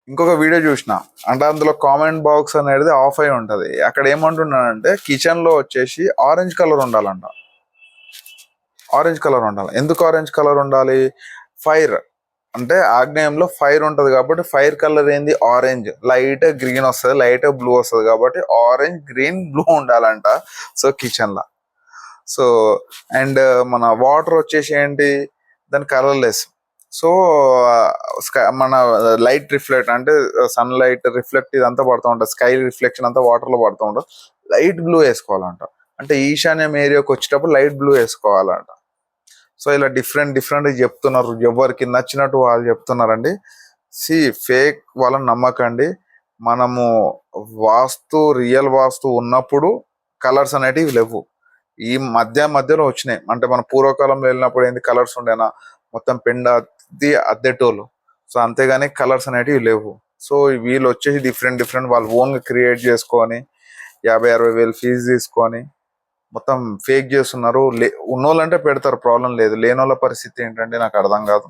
ఇంకొక వీడియో చూసిన, అంటే అందులో కామెంట్ బాక్స్ అనేది ఆఫ్ అయి ఉంటది. అక్కడ ఏమంటున్నానంటే కిచెన్ లో వచ్చేసి ఆరెంజ్ కలర్ ఉండాలంట. ఆరెంజ్ కలర్ ఉండాలి. ఎందుకు ఆరెంజ్ కలర్ ఉండాలి? ఫైర్ అంటే ఆగ్నేయంలో ఫైర్ ఉంటది కాబట్టి ఫైర్ కలర్ ఏంది? ఆరెంజ్. లైట్ గ్రీన్ వస్తుంది, లైట్ బ్లూ వస్తుంది కాబట్టి ఆరెంజ్, గ్రీన్, బ్లూ ఉండాలంట. So kitchen law. So and మన వాటర్ వచ్చేసి ఏంటి? దాని కలర్లెస్. సో మన లైట్ రిఫ్లెక్ట్ అంటే సన్ లైట్ రిఫ్లెక్ట్ ఇదంతా పడుతూ ఉంటుంది, స్కై రిఫ్లెక్షన్ అంతా వాటర్ లో పడుతూ ఉంటుంది. లైట్ బ్లూ వేసుకోవాలంట. అంటే ఈశాన్యం ఏరియాకి వచ్చేటప్పుడు లైట్ బ్లూ వేసుకోవాలంట. సో ఇలా డిఫరెంట్ డిఫరెంట్ చెప్తున్నారు, ఎవరికి నచ్చినట్టు వాళ్ళు చెప్తున్నారండి. ఫేక్ వాళ్ళని నమ్మకండి. మనము రియల్ వాస్తు ఉన్నప్పుడు కలర్స్ అనేటివి లేవు. ఈ మధ్యలో వచ్చినాయి. అంటే మన పూర్వకాలంలో వెళ్ళినప్పుడు ఏంది కలర్స్ ఉండేనా, మొత్తం అద్దెటోళ్ళు. సో అంతేగాని కలర్స్ అనేటివి లేవు. సో వీళ్ళు వచ్చేసి డిఫరెంట్ వాళ్ళు ఓన్ గా క్రియేట్ చేసుకొని 50-60 వేలు ఫీజు తీసుకొని మొత్తం ఫేక్ చేస్తున్నారు. ఉన్నోళ్ళంటే పెడతారు, ప్రాబ్లం లేదు. లేనోళ్ళ పరిస్థితి ఏంటంటే నాకు అర్థం కాదు.